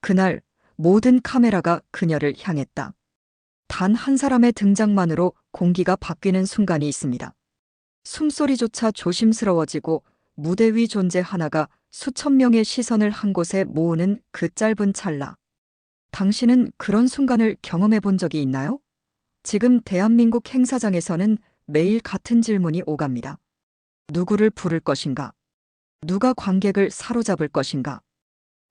그날 모든 카메라가 그녀를 향했다. 단 한 사람의 등장만으로 공기가 바뀌는 순간이 있습니다. 숨소리조차 조심스러워지고 무대 위 존재 하나가 수천 명의 시선을 한 곳에 모으는 그 짧은 찰나. 당신은 그런 순간을 경험해 본 적이 있나요? 지금 대한민국 행사장에서는 매일 같은 질문이 오갑니다. 누구를 부를 것인가? 누가 관객을 사로잡을 것인가?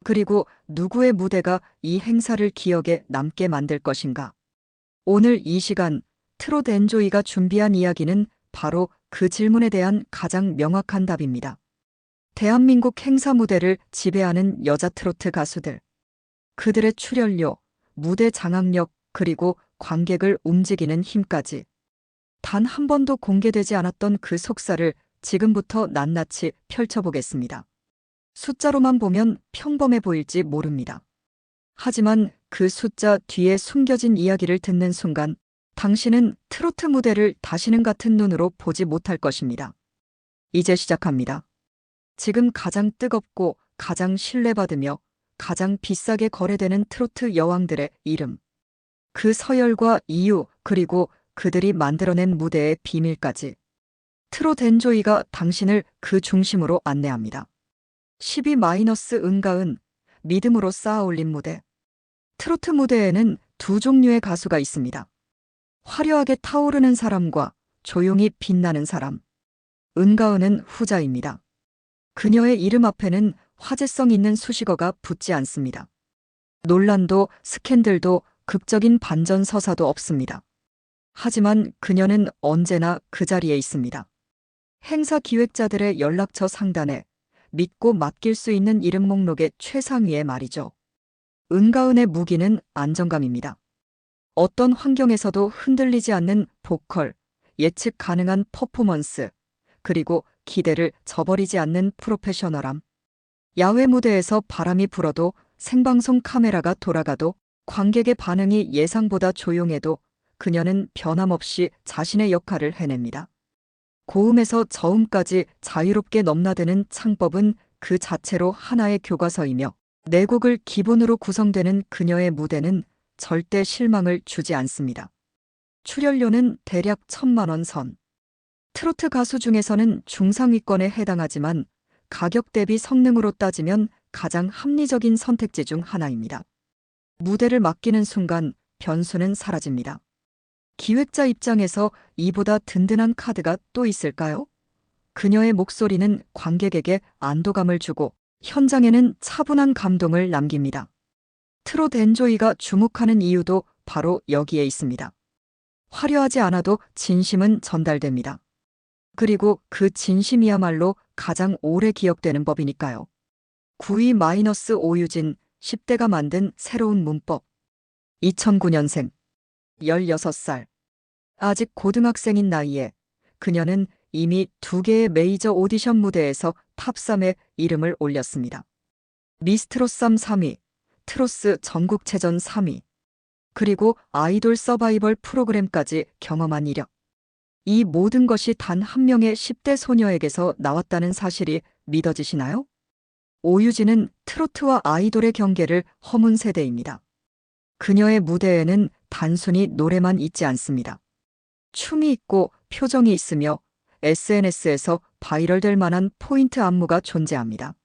그리고 누구의 무대가 이 행사를 기억에 남게 만들 것인가? 오늘 이 시간 트롯 엔조이가 준비한 이야기는 바로 그 질문에 대한 가장 명확한 답입니다. 대한민국 행사 무대를 지배하는 여자 트로트 가수들. 그들의 출연료, 무대 장악력, 그리고 관객을 움직이는 힘까지. 단 한 번도 공개되지 않았던 그 속살을 지금부터 낱낱이 펼쳐보겠습니다. 숫자로만 보면 평범해 보일지 모릅니다. 하지만 그 숫자 뒤에 숨겨진 이야기를 듣는 순간 당신은 트로트 무대를 다시는 같은 눈으로 보지 못할 것입니다. 이제 시작합니다. 지금 가장 뜨겁고 가장 신뢰받으며 가장 비싸게 거래되는 트로트 여왕들의 이름. 그 서열과 이유 그리고 그들이 만들어낸 무대의 비밀까지. 트롯 엔조이가 당신을 그 중심으로 안내합니다. 12-은가은, 믿음으로 쌓아올린 무대. 트로트 무대에는 두 종류의 가수가 있습니다. 화려하게 타오르는 사람과 조용히 빛나는 사람. 은가은은 후자입니다. 그녀의 이름 앞에는 화제성 있는 수식어가 붙지 않습니다. 논란도 스캔들도 극적인 반전 서사도 없습니다. 하지만 그녀는 언제나 그 자리에 있습니다. 행사 기획자들의 연락처 상단에 믿고 맡길 수 있는 이름 목록의 최상위에 말이죠. 은가은의 무기는 안정감입니다. 어떤 환경에서도 흔들리지 않는 보컬, 예측 가능한 퍼포먼스, 그리고 기대를 저버리지 않는 프로페셔널함. 야외 무대에서 바람이 불어도 생방송 카메라가 돌아가도 관객의 반응이 예상보다 조용해도 그녀는 변함없이 자신의 역할을 해냅니다. 고음에서 저음까지 자유롭게 넘나드는 창법은 그 자체로 하나의 교과서이며 네 곡을 기본으로 구성되는 그녀의 무대는 절대 실망을 주지 않습니다. 출연료는 대략 1,000만 원 선. 트로트 가수 중에서는 중상위권에 해당하지만 가격 대비 성능으로 따지면 가장 합리적인 선택지 중 하나입니다. 무대를 맡기는 순간 변수는 사라집니다. 기획자 입장에서 이보다 든든한 카드가 또 있을까요? 그녀의 목소리는 관객에게 안도감을 주고 현장에는 차분한 감동을 남깁니다. 트롯 엔조이가 주목하는 이유도 바로 여기에 있습니다. 화려하지 않아도 진심은 전달됩니다. 그리고 그 진심이야말로 가장 오래 기억되는 법이니까요. 92-오유진 10대가 만든 새로운 문법. 2009년생. 16살. 아직 고등학생인 나이에 그녀는 이미 2개의 메이저 오디션 무대에서 탑3에 이름을 올렸습니다. 미스트롯3 3위, 트로스 전국체전 3위, 그리고 아이돌 서바이벌 프로그램까지 경험한 이력. 이 모든 것이 단 한 명의 10대 소녀에게서 나왔다는 사실이 믿어지시나요? 오유진은 트로트와 아이돌의 경계를 허문 세대입니다. 그녀의 무대에는 단순히 노래만 있지 않습니다. 춤이 있고 표정이 있으며 SNS에서 바이럴될 만한 포인트 안무가 존재합니다.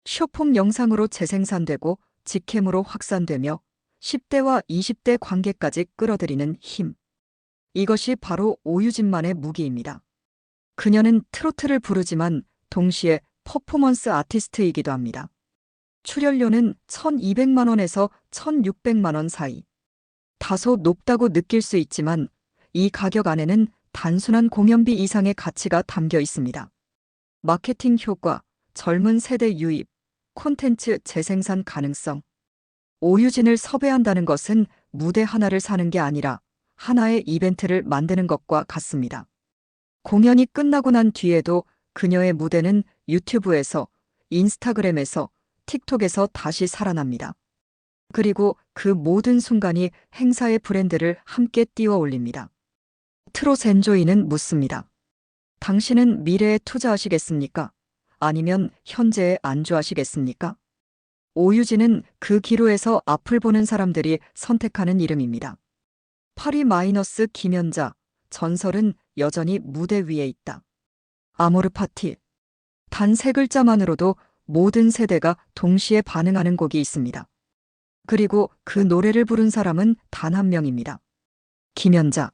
쇼폼 영상으로 재생산되고 직캠으로 확산되며 10대와 20대 관객까지 끌어들이는 힘. 이것이 바로 오유진만의 무기입니다. 그녀는 트로트를 부르지만 동시에 퍼포먼스 아티스트이기도 합니다. 출연료는 1,200만 원에서 1,600만 원 사이. 다소 높다고 느낄 수 있지만 이 가격 안에는 단순한 공연비 이상의 가치가 담겨 있습니다. 마케팅 효과, 젊은 세대 유입, 콘텐츠 재생산 가능성. 오유진을 섭외한다는 것은 무대 하나를 사는 게 아니라 하나의 이벤트를 만드는 것과 같습니다. 공연이 끝나고 난 뒤에도 그녀의 무대는 유튜브에서, 인스타그램에서, 틱톡에서 다시 살아납니다. 그리고 그 모든 순간이 행사의 브랜드를 함께 띄워 올립니다. 트롯 엔조이는 묻습니다. 당신은 미래에 투자하시겠습니까? 아니면 현재에 안주하시겠습니까? 오유진은 그 기로에서 앞을 보는 사람들이 선택하는 이름입니다. 8위 마이너스 김연자, 전설은 여전히 무대 위에 있다. 아모르 파티. 단 세 글자만으로도 모든 세대가 동시에 반응하는 곡이 있습니다. 그리고 그 노래를 부른 사람은 단 한 명입니다. 김연자.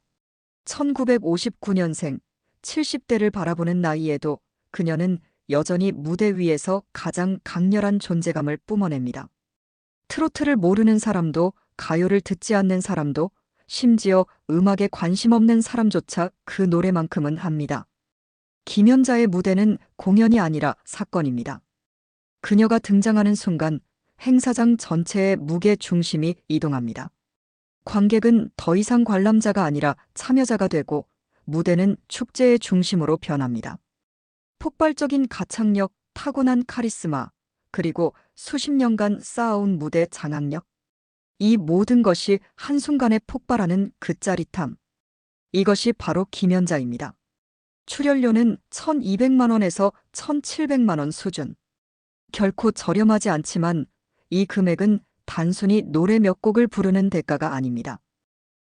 1959년생, 70대를 바라보는 나이에도 그녀는 여전히 무대 위에서 가장 강렬한 존재감을 뿜어냅니다. 트로트를 모르는 사람도, 가요를 듣지 않는 사람도, 심지어 음악에 관심 없는 사람조차 그 노래만큼은 합니다. 김연자의 무대는 공연이 아니라 사건입니다. 그녀가 등장하는 순간 행사장 전체의 무게 중심이 이동합니다. 관객은 더 이상 관람자가 아니라 참여자가 되고 무대는 축제의 중심으로 변합니다. 폭발적인 가창력, 타고난 카리스마, 그리고 수십 년간 쌓아온 무대 장악력. 이 모든 것이 한순간에 폭발하는 그 짜릿함. 이것이 바로 김연자입니다. 출연료는 1,200만 원에서 1,700만 원 수준. 결코 저렴하지 않지만 이 금액은 단순히 노래 몇 곡을 부르는 대가가 아닙니다.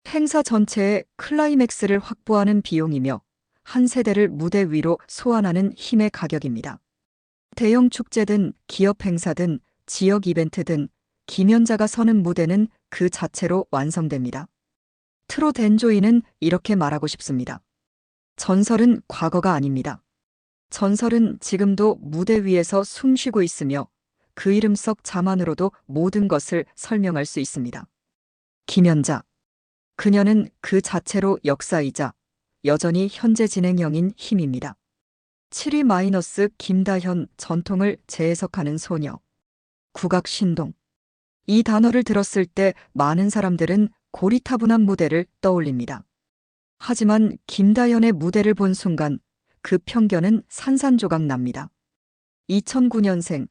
행사 전체의 클라이맥스를 확보하는 비용이며 한 세대를 무대 위로 소환하는 힘의 가격입니다. 대형 축제든 기업 행사든 지역 이벤트든 김연자가 서는 무대는 그 자체로 완성됩니다. 트롯 엔조이는 이렇게 말하고 싶습니다. 전설은 과거가 아닙니다. 전설은 지금도 무대 위에서 숨쉬고 있으며 그 이름 속 자만으로도 모든 것을 설명할 수 있습니다. 김연자. 그녀는 그 자체로 역사이자 여전히 현재 진행형인 힘입니다. 7위 마이너스 김다현, 전통을 재해석하는 소녀. 국악 신동. 이 단어를 들었을 때 많은 사람들은 고리타분한 무대를 떠올립니다. 하지만 김다현의 무대를 본 순간 그 편견은 산산조각 납니다. 2009년생,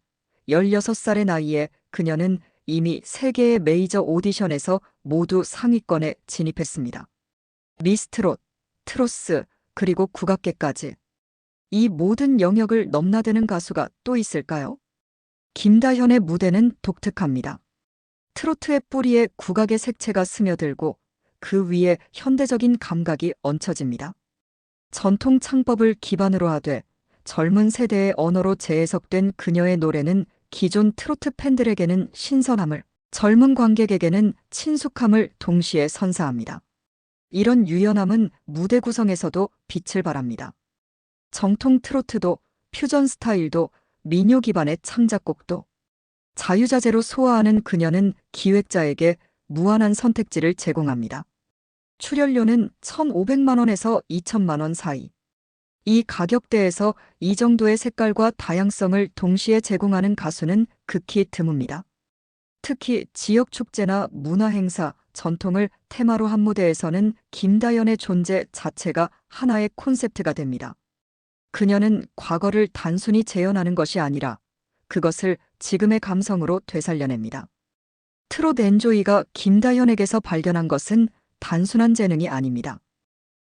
16살의 나이에 그녀는 이미 3개의 메이저 오디션에서 모두 상위권에 진입했습니다. 미스트롯, 트로스, 그리고 국악계까지. 이 모든 영역을 넘나드는 가수가 또 있을까요? 김다현의 무대는 독특합니다. 트로트의 뿌리에 국악의 색채가 스며들고 그 위에 현대적인 감각이 얹혀집니다. 전통 창법을 기반으로 하되 젊은 세대의 언어로 재해석된 그녀의 노래는 기존 트로트 팬들에게는 신선함을, 젊은 관객에게는 친숙함을 동시에 선사합니다. 이런 유연함은 무대 구성에서도 빛을 발합니다. 정통 트로트도, 퓨전 스타일도, 민요 기반의 창작곡도 자유자재로 소화하는 그녀는 기획자에게 무한한 선택지를 제공합니다. 출연료는 1,500만 원에서 2,000만 원 사이. 이 가격대에서 이 정도의 색깔과 다양성을 동시에 제공하는 가수는 극히 드뭅니다. 특히 지역 축제나 문화 행사, 전통을 테마로 한 무대에서는 김다연의 존재 자체가 하나의 콘셉트가 됩니다. 그녀는 과거를 단순히 재현하는 것이 아니라 그것을 지금의 감성으로 되살려냅니다. 트롯 엔조이가 김다현에게서 발견한 것은 단순한 재능이 아닙니다.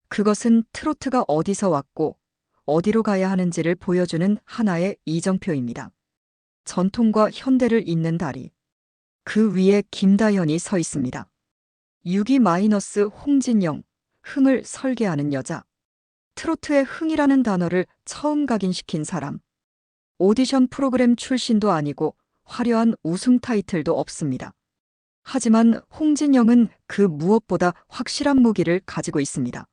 그것은 트로트가 어디서 왔고 어디로 가야 하는지를 보여주는 하나의 이정표입니다. 전통과 현대를 잇는 다리. 그 위에 김다현이 서 있습니다. 6위 마이너스 홍진영, 흥을 설계하는 여자. 트로트의 흥이라는 단어를 처음 각인시킨 사람. 오디션 프로그램 출신도 아니고 화려한 우승 타이틀도 없습니다. 하지만 홍진영은 그 무엇보다 확실한 무기를 가지고 있습니다.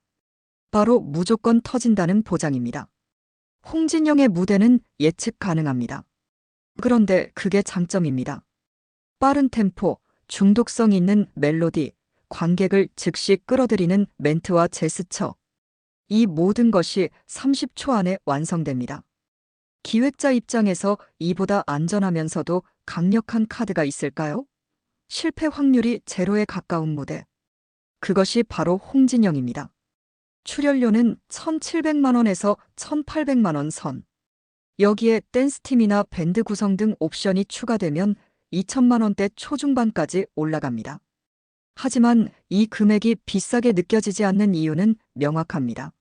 바로 무조건 터진다는 보장입니다. 홍진영의 무대는 예측 가능합니다. 그런데 그게 장점입니다. 빠른 템포, 중독성 있는 멜로디, 관객을 즉시 끌어들이는 멘트와 제스처. 이 모든 것이 30초 안에 완성됩니다. 기획자 입장에서 이보다 안전하면서도 강력한 카드가 있을까요? 실패 확률이 제로에 가까운 무대. 그것이 바로 홍진영입니다. 출연료는 1,700만 원에서 1,800만 원 선. 여기에 댄스팀이나 밴드 구성 등 옵션이 추가되면 2천만 원대 초중반까지 올라갑니다. 하지만 이 금액이 비싸게 느껴지지 않는 이유는 명확합니다.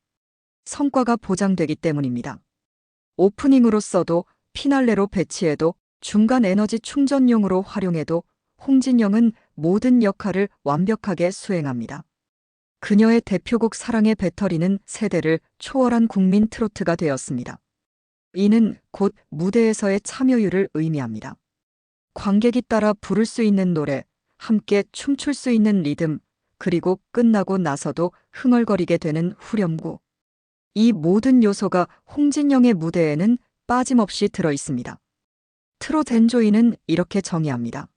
성과가 보장되기 때문입니다. 오프닝으로 써도 피날레로 배치해도 중간 에너지 충전용으로 활용해도 홍진영은 모든 역할을 완벽하게 수행합니다. 그녀의 대표곡 사랑의 배터리는 세대를 초월한 국민 트로트가 되었습니다. 이는 곧 무대에서의 참여율을 의미합니다. 관객이 따라 부를 수 있는 노래, 함께 춤출 수 있는 리듬, 그리고 끝나고 나서도 흥얼거리게 되는 후렴구. 이 모든 요소가 홍진영의 무대에는 빠짐없이 들어 있습니다. 트롯 엔조이는 이렇게 정의합니다.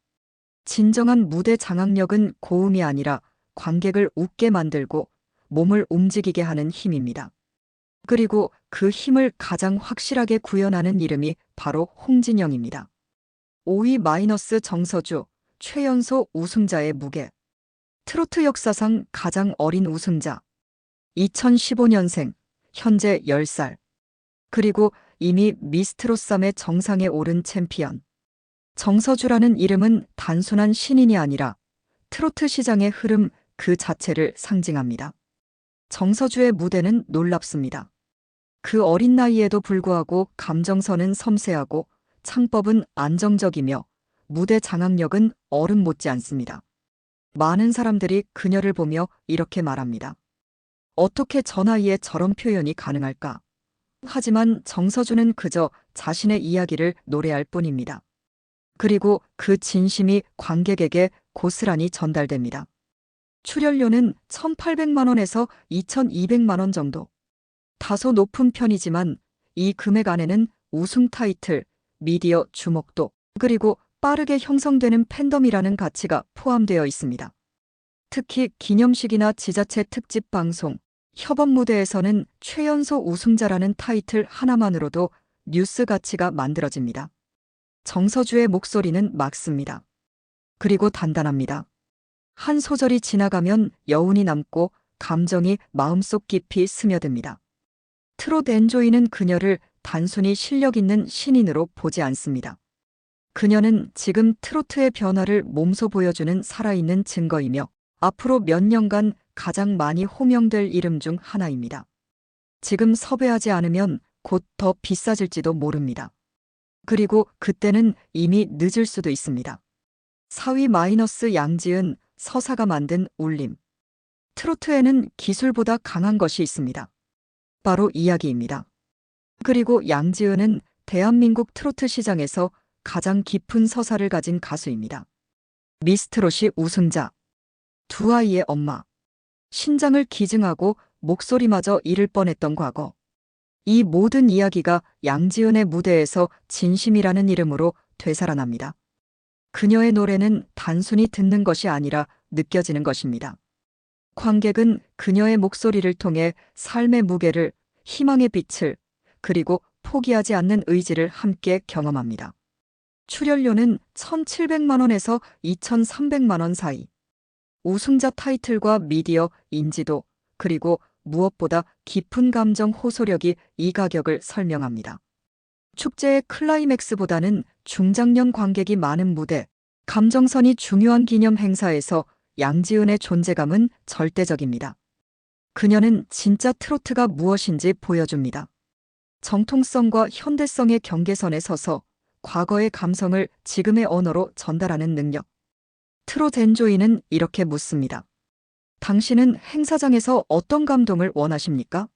진정한 무대 장악력은 고음이 아니라 관객을 웃게 만들고 몸을 움직이게 하는 힘입니다. 그리고 그 힘을 가장 확실하게 구현하는 이름이 바로 홍진영입니다. 5위 마이너스 정서주, 최연소 우승자의 무게. 트로트 역사상 가장 어린 우승자. 2015년생, 현재 10살. 그리고 이미 미스트롯3의 정상에 오른 챔피언. 정서주라는 이름은 단순한 신인이 아니라 트로트 시장의 흐름 그 자체를 상징합니다. 정서주의 무대는 놀랍습니다. 그 어린 나이에도 불구하고 감정선은 섬세하고 창법은 안정적이며 무대 장악력은 어른 못지 않습니다. 많은 사람들이 그녀를 보며 이렇게 말합니다. 어떻게 저 나이에 저런 표현이 가능할까? 하지만 정서주는 그저 자신의 이야기를 노래할 뿐입니다. 그리고 그 진심이 관객에게 고스란히 전달됩니다. 출연료는 1,800만 원에서 2,200만 원 정도. 다소 높은 편이지만 이 금액 안에는 우승 타이틀, 미디어 주목도, 그리고 빠르게 형성되는 팬덤이라는 가치가 포함되어 있습니다. 특히 기념식이나 지자체 특집 방송, 협업 무대에서는 최연소 우승자라는 타이틀 하나만으로도 뉴스 가치가 만들어집니다. 정서주의 목소리는 맑습니다. 그리고 단단합니다. 한 소절이 지나가면 여운이 남고 감정이 마음속 깊이 스며듭니다. 트롯 엔조이는 그녀를 단순히 실력 있는 신인으로 보지 않습니다. 그녀는 지금 트로트의 변화를 몸소 보여주는 살아있는 증거이며 앞으로 몇 년간 가장 많이 호명될 이름 중 하나입니다. 지금 섭외하지 않으면 곧 더 비싸질지도 모릅니다. 그리고 그때는 이미 늦을 수도 있습니다. 4위 마이너스 양지은, 서사가 만든 울림. 트로트에는 기술보다 강한 것이 있습니다. 바로 이야기입니다. 그리고 양지은은 대한민국 트로트 시장에서 가장 깊은 서사를 가진 가수입니다. 미스트롯이 우승자, 두 아이의 엄마, 신장을 기증하고 목소리마저 잃을 뻔했던 과거. 이 모든 이야기가 양지은의 무대에서 진심이라는 이름으로 되살아납니다. 그녀의 노래는 단순히 듣는 것이 아니라 느껴지는 것입니다. 관객은 그녀의 목소리를 통해 삶의 무게를, 희망의 빛을, 그리고 포기하지 않는 의지를 함께 경험합니다. 출연료는 1,700만 원에서 2,300만 원 사이. 우승자 타이틀과 미디어, 인지도, 그리고 무엇보다 깊은 감정 호소력이 이 가격을 설명합니다. 축제의 클라이맥스보다는 중장년 관객이 많은 무대, 감정선이 중요한 기념 행사에서 양지은의 존재감은 절대적입니다. 그녀는 진짜 트로트가 무엇인지 보여줍니다. 정통성과 현대성의 경계선에 서서 과거의 감성을 지금의 언어로 전달하는 능력. 트롯 엔조이는 이렇게 묻습니다. 당신은 행사장에서 어떤 감동을 원하십니까?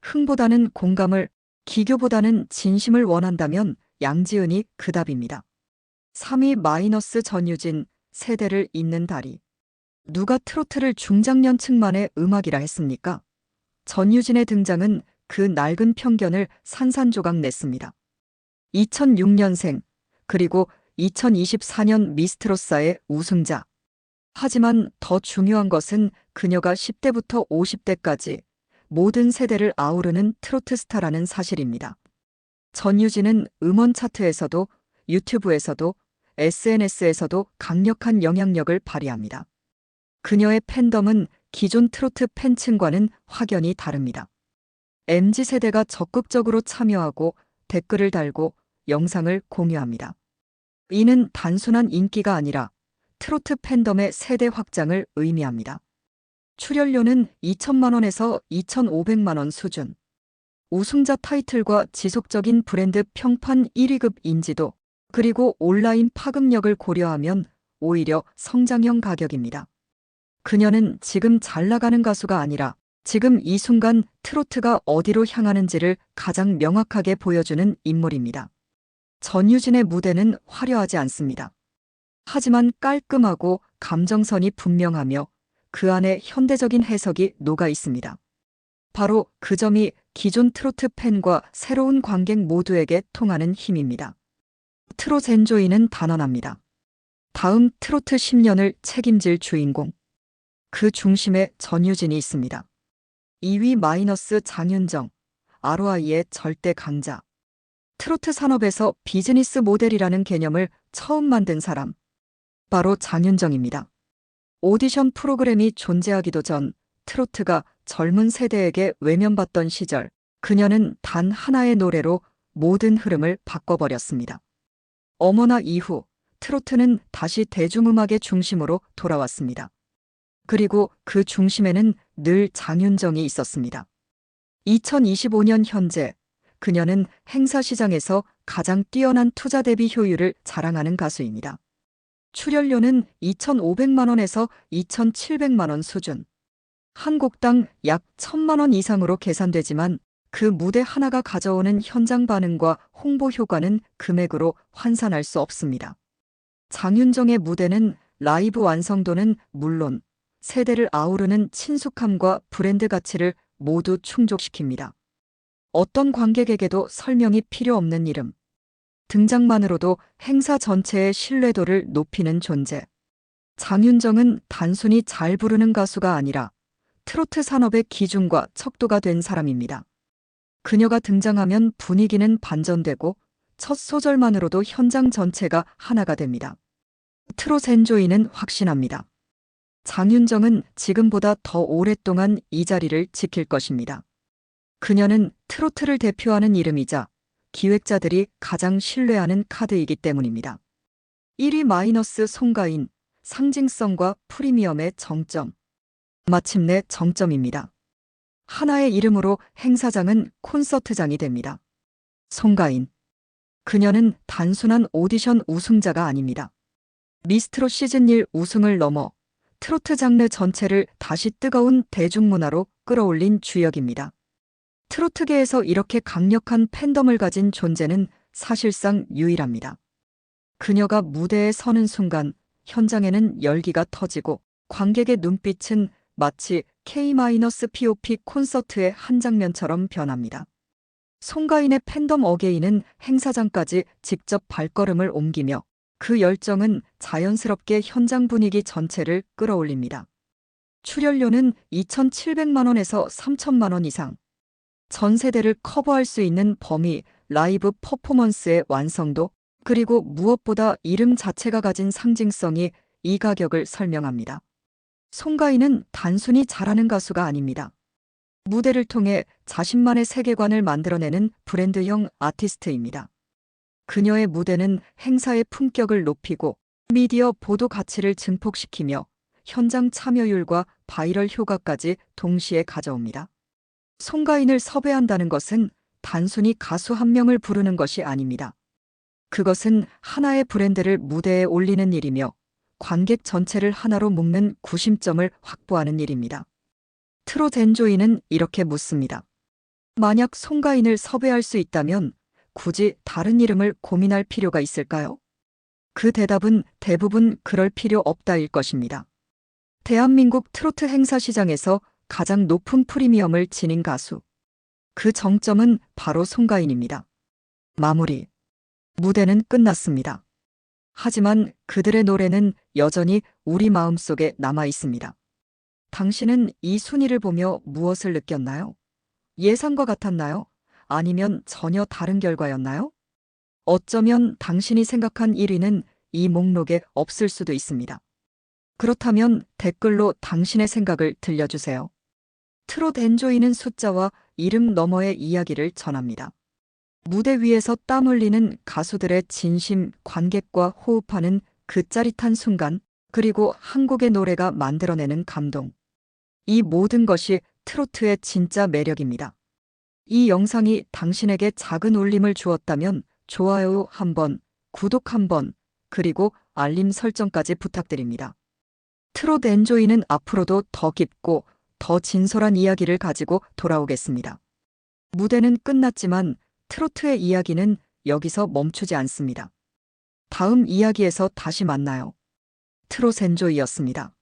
흥보다는 공감을, 기교보다는 진심을 원한다면 양지은이 그 답입니다. 3위 마이너스 전유진, 세대를 잇는 다리. 누가 트로트를 중장년층만의 음악이라 했습니까? 전유진의 등장은 그 낡은 편견을 산산조각 냈습니다. 2006년생, 그리고 2024년 미스트롯사의 우승자. 하지만 더 중요한 것은 그녀가 10대부터 50대까지 모든 세대를 아우르는 트로트 스타라는 사실입니다. 전유진은 음원 차트에서도 유튜브에서도 SNS에서도 강력한 영향력을 발휘합니다. 그녀의 팬덤은 기존 트로트 팬층과는 확연히 다릅니다. MZ세대가 적극적으로 참여하고 댓글을 달고 영상을 공유합니다. 이는 단순한 인기가 아니라 트로트 팬덤의 세대 확장을 의미합니다. 출연료는 2천만 원에서 2,500만 원 수준. 우승자 타이틀과 지속적인 브랜드 평판 1위급 인지도, 그리고 온라인 파급력을 고려하면 오히려 성장형 가격입니다. 그녀는 지금 잘 나가는 가수가 아니라 지금 이 순간 트로트가 어디로 향하는지를 가장 명확하게 보여주는 인물입니다. 전유진의 무대는 화려하지 않습니다. 하지만 깔끔하고 감정선이 분명하며 그 안에 현대적인 해석이 녹아 있습니다. 바로 그 점이 기존 트로트 팬과 새로운 관객 모두에게 통하는 힘입니다. 트롯 엔조이는 단언합니다. 다음 트로트 10년을 책임질 주인공. 그 중심에 전유진이 있습니다. 2위 마이너스 장윤정, ROI의 절대 강자. 트로트 산업에서 비즈니스 모델이라는 개념을 처음 만든 사람. 바로 장윤정입니다. 오디션 프로그램이 존재하기도 전 트로트가 젊은 세대에게 외면받던 시절, 그녀는 단 하나의 노래로 모든 흐름을 바꿔버렸습니다. 어머나 이후 트로트는 다시 대중음악의 중심으로 돌아왔습니다. 그리고 그 중심에는 늘 장윤정이 있었습니다. 2025년 현재 그녀는 행사 시장에서 가장 뛰어난 투자 대비 효율을 자랑하는 가수입니다. 출연료는 2,500만 원에서 2,700만 원 수준. 한 곡당 약 1,000만 원 이상으로 계산되지만 그 무대 하나가 가져오는 현장 반응과 홍보 효과는 금액으로 환산할 수 없습니다. 장윤정의 무대는 라이브 완성도는 물론 세대를 아우르는 친숙함과 브랜드 가치를 모두 충족시킵니다. 어떤 관객에게도 설명이 필요 없는 이름. 등장만으로도 행사 전체의 신뢰도를 높이는 존재. 장윤정은 단순히 잘 부르는 가수가 아니라 트로트 산업의 기준과 척도가 된 사람입니다. 그녀가 등장하면 분위기는 반전되고 첫 소절만으로도 현장 전체가 하나가 됩니다. 트롯 엔조이는 확신합니다. 장윤정은 지금보다 더 오랫동안 이 자리를 지킬 것입니다. 그녀는 트로트를 대표하는 이름이자 기획자들이 가장 신뢰하는 카드이기 때문입니다. 1위 마이너스 송가인, 상징성과 프리미엄의 정점. 마침내 정점입니다. 하나의 이름으로 행사장은 콘서트장이 됩니다. 송가인. 그녀는 단순한 오디션 우승자가 아닙니다. 미스트롯 시즌1 우승을 넘어 트로트 장르 전체를 다시 뜨거운 대중문화로 끌어올린 주역입니다. 트로트계에서 이렇게 강력한 팬덤을 가진 존재는 사실상 유일합니다. 그녀가 무대에 서는 순간 현장에는 열기가 터지고 관객의 눈빛은 마치 K-POP 콘서트의 한 장면처럼 변합니다. 송가인의 팬덤 어게인은 행사장까지 직접 발걸음을 옮기며 그 열정은 자연스럽게 현장 분위기 전체를 끌어올립니다. 출연료는 2,700만 원에서 3,000만 원 이상. 전 세대를 커버할 수 있는 범위, 라이브 퍼포먼스의 완성도, 그리고 무엇보다 이름 자체가 가진 상징성이 이 가격을 설명합니다. 송가인은 단순히 잘하는 가수가 아닙니다. 무대를 통해 자신만의 세계관을 만들어내는 브랜드형 아티스트입니다. 그녀의 무대는 행사의 품격을 높이고 미디어 보도 가치를 증폭시키며 현장 참여율과 바이럴 효과까지 동시에 가져옵니다. 송가인을 섭외한다는 것은 단순히 가수 한 명을 부르는 것이 아닙니다. 그것은 하나의 브랜드를 무대에 올리는 일이며 관객 전체를 하나로 묶는 구심점을 확보하는 일입니다. 트롯 엔조이는 이렇게 묻습니다. 만약 송가인을 섭외할 수 있다면 굳이 다른 이름을 고민할 필요가 있을까요? 그 대답은 대부분 그럴 필요 없다일 것입니다. 대한민국 트로트 행사 시장에서 가장 높은 프리미엄을 지닌 가수. 그 정점은 바로 송가인입니다. 마무리. 무대는 끝났습니다. 하지만 그들의 노래는 여전히 우리 마음속에 남아 있습니다. 당신은 이 순위를 보며 무엇을 느꼈나요? 예상과 같았나요? 아니면 전혀 다른 결과였나요? 어쩌면 당신이 생각한 1위는 이 목록에 없을 수도 있습니다. 그렇다면 댓글로 당신의 생각을 들려주세요. 트롯 엔조이는 숫자와 이름 너머의 이야기를 전합니다. 무대 위에서 땀 흘리는 가수들의 진심, 관객과 호흡하는 그 짜릿한 순간, 그리고 한 곡의 노래가 만들어내는 감동. 이 모든 것이 트로트의 진짜 매력입니다. 이 영상이 당신에게 작은 울림을 주었다면 좋아요 한번, 구독 한번, 그리고 알림 설정까지 부탁드립니다. 트롯 엔조이는 앞으로도 더 깊고 더 진솔한 이야기를 가지고 돌아오겠습니다. 무대는 끝났지만 트로트의 이야기는 여기서 멈추지 않습니다. 다음 이야기에서 다시 만나요. 트롯 엔조이였습니다.